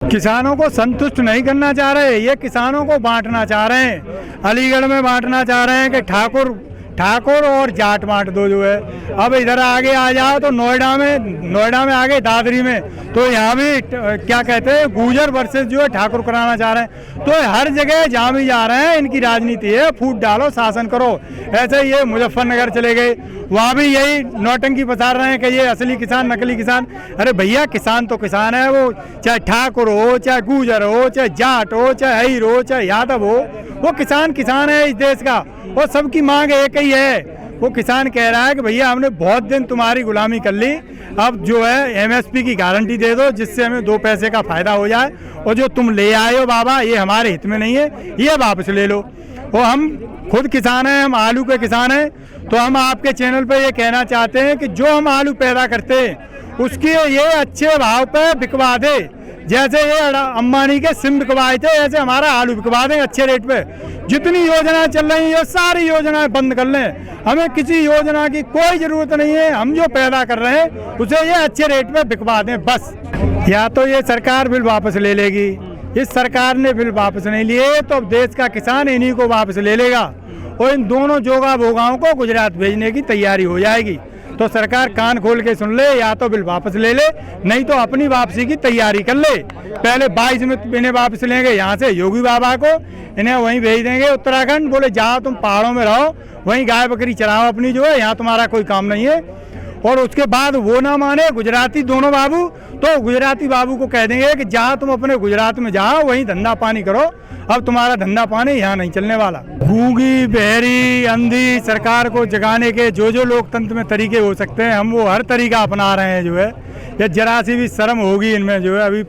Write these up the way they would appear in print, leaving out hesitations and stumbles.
किसानों को संतुष्ट नहीं करना चाह रहे, ये किसानों को बांटना चाह रहे हैं। अलीगढ़ में बांटना चाह रहे हैं कि ठाकुर और जाट बांट दो जो है। अब इधर आगे आ जाओ तो नोएडा में आगे दादरी में तो यहाँ भी क्या कहते हैं गुर्जर वर्सेस जो है ठाकुर कराना चाह रहे हैं। तो हर जगह जहाँ भी जा रहे हैं इनकी राजनीति है, फूट डालो शासन करो। ऐसे ये मुजफ्फरनगर चले गए, वहाँ भी यही नौटंकी पसार रहे हैं कि ये असली किसान नकली किसान। अरे भैया किसान तो किसान है, वो चाहे ठाकुर हो, चाहे गुर्जर हो, चाहे जाट हो, चाहे अहीर हो, चाहे यादव हो, वो किसान है इस देश का। वो सबकी मांग एक ही है। वो किसान कह रहा है कि भैया हमने बहुत दिन तुम्हारी गुलामी कर ली, अब जो है एमएसपी की गारंटी दे दो जिससे हमें 2 पैसे का फायदा हो जाए, और जो तुम ले आए हो बाबा ये हमारे हित में नहीं है, ये वापस ले लो। वो हम खुद किसान हैं, हम आलू के किसान हैं, तो हम आपके चैनल पे ये कहना चाहते हैं कि जो हम आलू पैदा करते हैं उसके ये अच्छे भाव पे बिकवा दे। जैसे ये अंबानी के सिम बिकवाए थे ऐसे हमारा आलू बिकवा दें अच्छे रेट पे। जितनी योजनाएं चल रही हैं ये सारी योजनाएं बंद कर लें, हमें किसी योजना की कोई जरूरत नहीं है। हम जो पैदा कर रहे हैं उसे ये अच्छे रेट पे बिकवा दें बस। या तो ये सरकार बिल वापस ले लेगी, इस सरकार ने बिल वापस नहीं लिए तो अब देश का किसान इन्हीं को वापस ले लेगा, और इन दोनों जोगा भोगाओं को गुजरात भेजने की तैयारी हो जाएगी। तो सरकार कान खोल के सुन ले, या तो बिल वापस ले ले, नहीं तो अपनी वापसी की तैयारी कर ले। पहले 22 में इन्हें वापस लेंगे यहाँ से योगी बाबा को, इन्हें वहीं भेज देंगे उत्तराखंड, बोले जाओ तुम पहाड़ों में रहो, वहीं गाय बकरी चराओ अपनी जो है, यहाँ तुम्हारा कोई काम नहीं है। और उसके बाद वो ना माने गुजराती दोनों बाबू, तो गुजराती बाबू को कह देंगे कि जहाँ तुम अपने गुजरात में जाओ वहीं धंधा पानी करो, अब तुम्हारा धंधा पानी यहाँ नहीं चलने वाला। गूंगी बहरी अंधी सरकार को जगाने के जो लोकतंत्र में तरीके हो सकते हैं हम वो हर तरीका अपना रहे हैं जो है। ये जरा सी भी शर्म होगी इनमें जो है, अभी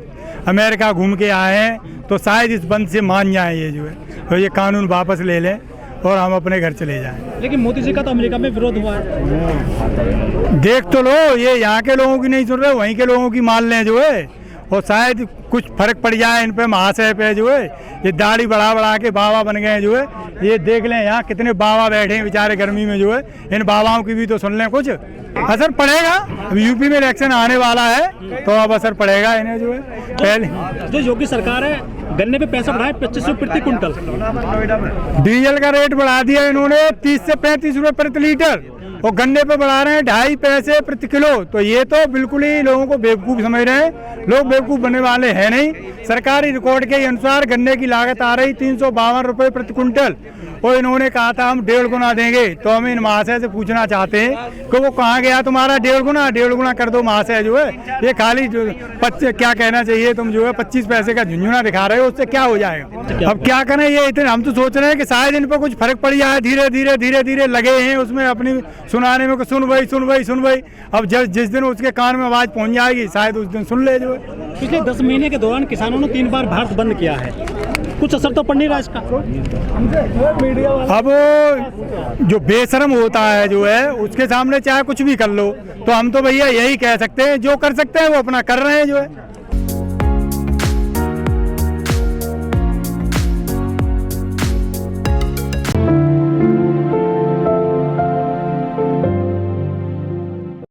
अमेरिका घूम के आए हैं तो शायद इस बंद से मान जाए ये जो है, तो ये कानून वापस ले लें और हम अपने घर चले जाएं। लेकिन मोदी जी का तो अमेरिका में विरोध हुआ है। देख तो लो, ये यहाँ के लोगों की नहीं सुन रहे, वहीं के लोगों की मान लें जो है, और शायद कुछ फर्क पड़ जाए इन पे, महाशय पे जो है। ये दाढ़ी बढ़ा के बाबा बन गए जो है, ये देख लें यहाँ कितने बाबा बैठे हैं बेचारे गर्मी में जो है, इन बाबाओं की भी तो सुन लें, कुछ असर पड़ेगा। अब यूपी में इलेक्शन आने वाला है तो अब असर पड़ेगा इन्हें जो है। पहले जो योगी सरकार है गन्ने पे पैसा बढ़ाए 2500 प्रति कुंटल, डीजल का रेट बढ़ा दिया इन्होंने 30 से 35 रुपए प्रति लीटर, और गन्ने पे बढ़ा रहे हैं 2.5 पैसे प्रति किलो। तो ये तो बिल्कुल ही लोगों को बेवकूफ़ समझ रहे हैं, लोग बेवकूफ़ बनने वाले हैं नहीं। सरकारी रिकॉर्ड के अनुसार गन्ने की लागत आ रही 352 रुपए प्रति कुंटल, और इन्होंने कहा था हम 1.5 गुना देंगे। तो हम इन महाशय से पूछना चाहते हैं कि वो कहाँ गया तुम्हारा 1.5 गुना कर दो महाशय जो है। ये खाली जो क्या कहना चाहिए, तुम जो है 25 पैसे का झुंझुना दिखा रहे हो, उससे क्या हो जाएगा। अब क्या करें, ये इतने हम तो सोच रहे हैं कि शायद इन पर कुछ फर्क पड़ जाए, धीरे धीरे लगे हैं उसमें अपनी सुनाने में, सुन भाई। अब जिस दिन उसके कान में आवाज पहुंच जाएगी शायद उस दिन सुन ले जो है। पिछले 10 महीने के दौरान किसानों ने 3 बार भारत बंद किया है, कुछ असर तो पड़ नहीं रहा इसका। अब जो बेशरम होता है जो है उसके सामने चाहे कुछ भी कर लो, तो हम तो भैया यही कह सकते हैं जो कर सकते हैं वो अपना कर रहे हैं जो है।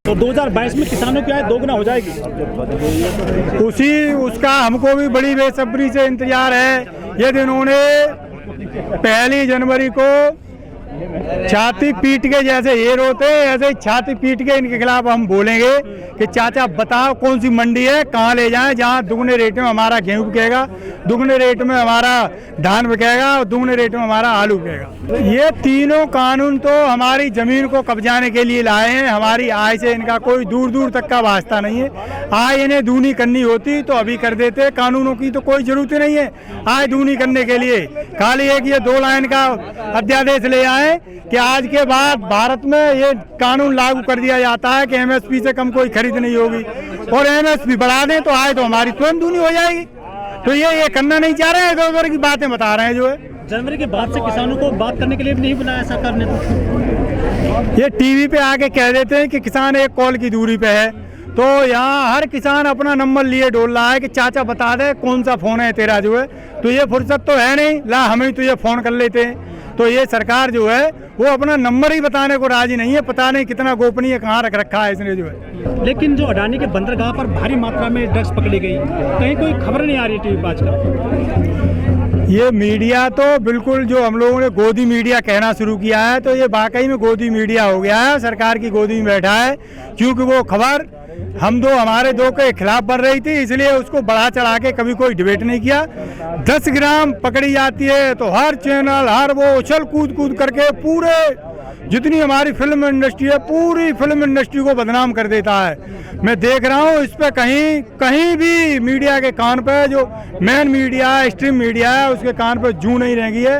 तो 2022 में किसानों की आय 2 गुना हो जाएगी। उसका हमको भी बड़ी बेसब्री से इंतजार है। यदि इन्होंने 1 जनवरी को छाती पीट के जैसे ये रोते ऐसे छाती पीट के इनके खिलाफ हम बोलेंगे कि चाचा बताओ कौन सी मंडी है, कहाँ ले जाएं जहाँ दुगने रेट में हमारा गेहूँ बिकेगा, दुगने रेट में हमारा धान बिकेगा और दुगने रेट में हमारा आलू बिकेगा। ये तीनों कानून तो हमारी जमीन को कब्जाने के लिए लाए हैं, हमारी आय से इनका कोई दूर तक का वास्ता नहीं है। आय इन्हें दूनी करनी होती तो अभी कर देते, कानूनों की तो कोई जरूरत नहीं है आय दूनी करने के लिए। खाली एक ये 2 लाइन का अध्यादेश ले आए कि आज के बाद भारत में ये कानून लागू कर दिया जाता है कि एमएसपी से कम कोई खरीद नहीं होगी, और एमएसपी बढ़ा दें तो आय तो हमारी तुरंत दूनी हो जाएगी। तो ये करना नहीं चाह रहे हैं, इधर की बातें बता रहे हैं जो है। जनवरी के बाद से किसानों को बात करने के लिए नहीं बुलाया सरकार ने, तो ये टीवी पे आके कह देते हैं कि किसान 1 कॉल की दूरी पे है। तो यहाँ हर किसान अपना नंबर लिए डोल रहा है कि चाचा बता दे कौन सा फ़ोन है तेरा जो है। तो ये फुर्सत तो है नहीं, ला हमें तो ये फ़ोन कर लेते हैं। तो ये सरकार जो है वो अपना नंबर ही बताने को राजी नहीं है। पता नहीं कितना गोपनीय कहाँ रख रखा है इसने जो है। लेकिन जो अडानी के बंदरगाह पर भारी मात्रा में ड्रग्स पकड़ी गई, कहीं कोई खबर नहीं आ रही टीवी पर आजकल। ये मीडिया तो बिल्कुल जो हम लोगों ने गोदी मीडिया कहना शुरू किया है, तो ये वाकई में गोदी मीडिया हो गया है, सरकार की गोदी में बैठा है। क्योंकि वो खबर हमारे दो के खिलाफ बन रही थी, इसलिए उसको बढ़ा चढ़ा के कभी कोई डिबेट नहीं किया। 10 ग्राम पकड़ी जाती है तो हर चैनल हर वो उछल कूद कूद करके पूरे जितनी हमारी फिल्म इंडस्ट्री है पूरी फिल्म इंडस्ट्री को बदनाम कर देता है। मैं देख रहा हूँ इस पे कहीं भी मीडिया के कान पे, जो मेन मीडिया है स्ट्रीम मीडिया है, उसके कान पे जूं नहीं रह गई है,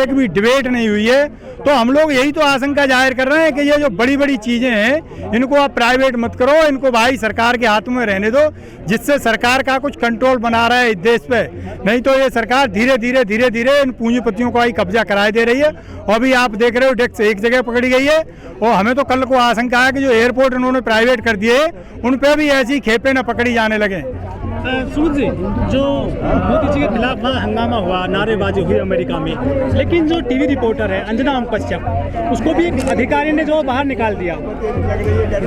एक भी डिबेट नहीं हुई है। तो हम लोग यही तो आशंका जाहिर कर रहे हैं कि ये जो बड़ी बड़ी चीजें हैं इनको आप प्राइवेट मत करो, इनको भाई सरकार के हाथ में रहने दो, जिससे सरकार का कुछ कंट्रोल बना रहा है इस देश पे। नहीं तो ये सरकार धीरे धीरे इन पूंजीपतियों को ही कब्जा कराए दे रही है। और अभी आप देख रहे हो डेस्क एक जगह पकड़ी गई है, और हमें तो कल को आशंका है कि जो एयरपोर्ट उन्होंने प्राइवेट कर दिए उन पे भी ऐसी खेपे न पकड़ी जाने लगे। सुमित जी, जो मोदी जी के खिलाफ वहाँ हंगामा हुआ, नारेबाजी हुई अमेरिका में, लेकिन जो टीवी रिपोर्टर है अंजना ओम कश्यप, उसको भी एक अधिकारी ने जो बाहर निकाल दिया।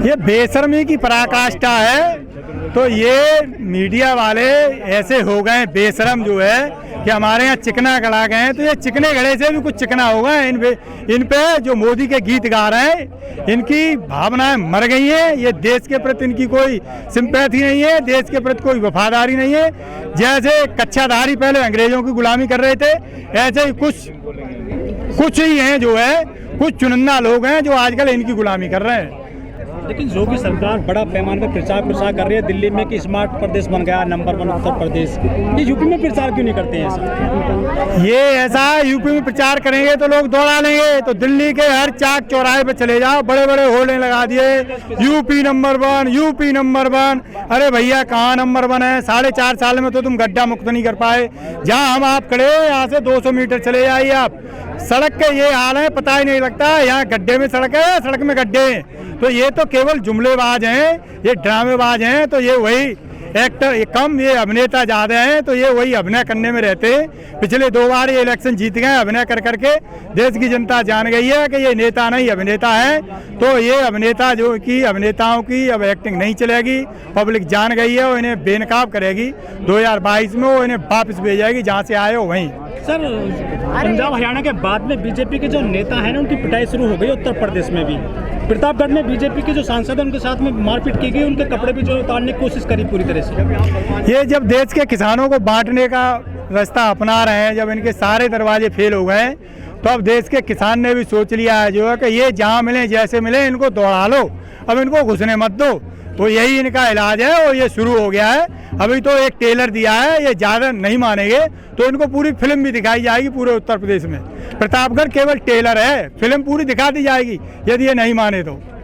ये बेशर्मी की पराकाष्ठा है। तो ये मीडिया वाले ऐसे हो गए बेशरम जो है कि हमारे यहाँ चिकना गड़ा गए हैं, तो ये चिकने गड़े से भी कुछ चिकना होगा। इन पे जो मोदी के गीत गा रहे हैं इनकी भावनाएं मर गई हैं। ये देश के प्रति इनकी कोई सिंपैथी नहीं है, देश के प्रति कोई वफादारी नहीं है। जैसे कच्छाधारी पहले अंग्रेजों की गुलामी कर रहे थे, ऐसे ही कुछ ही हैं जो है, कुछ चुनिंदा लोग हैं जो आजकल इनकी गुलामी कर रहे हैं। लेकिन योगी सरकार बड़ा पैमाने पर प्रचार कर रही है दिल्ली में कि स्मार्ट प्रदेश बन गया, नंबर 1 उत्तर प्रदेश। ये यूपी में प्रचार क्यों नहीं करते हैं ऐसा? ये ऐसा यूपी में प्रचार करेंगे तो लोग दौड़ा लेंगे। तो दिल्ली के हर चाक चौराहे पे चले जाओ, बड़े बड़े होर्डिंग लगा दिए, यूपी नंबर 1, यूपी नंबर 1। अरे भैया कहाँ नंबर 1 है? 4.5 साल में तो तुम गड्ढा मुक्त नहीं कर पाए। जहाँ हम आप खड़े यहाँ से 200 मीटर चले जाइए आप, सड़क के ये हाल है, पता ही नहीं लगता यहाँ गड्ढे में सड़क है, सड़क में गड्ढे हैं। तो ये तो केवल जुमलेबाज हैं, ये ड्रामेबाज हैं। तो ये वही एक्टर ये कम, ये अभिनेता ज़्यादा हैं। तो ये वही अभिनय करने में रहते हैं। पिछले 2 बार ये इलेक्शन जीत गए अभिनय कर करके। देश की जनता जान गई है कि ये नेता नहीं अभिनेता है। तो ये अभिनेता जो कि अभिनेताओं की अब एक्टिंग नहीं चलेगी, पब्लिक जान गई है। वो इन्हें बेनकाब करेगी। 2022 में वो इन्हें वापस भेजेगी जहाँ से आए हो वहीं। सर, पंजाब हरियाणा के बाद में बीजेपी के जो नेता हैं ना उनकी पिटाई शुरू हो गई उत्तर प्रदेश में भी। प्रतापगढ़ में बीजेपी के जो सांसद हैं उनके साथ में मारपीट की गई, उनके कपड़े भी जो उतारने की कोशिश करी पूरी तरह से। ये जब देश के किसानों को बांटने का रास्ता अपना रहे हैं, जब इनके सारे दरवाजे फेल हो गए, तो अब देश के किसान ने भी सोच लिया है जो है कि ये जहाँ मिले जैसे मिले इनको दौड़ा लो, अब इनको घुसने मत दो। तो यही इनका इलाज है और ये शुरू हो गया है। अभी तो एक टेलर दिया है, ये ज़्यादा नहीं मानेंगे तो इनको पूरी फिल्म भी दिखाई जाएगी पूरे उत्तर प्रदेश में। प्रतापगढ़ केवल टेलर है, फिल्म पूरी दिखा दी जाएगी यदि ये नहीं माने तो।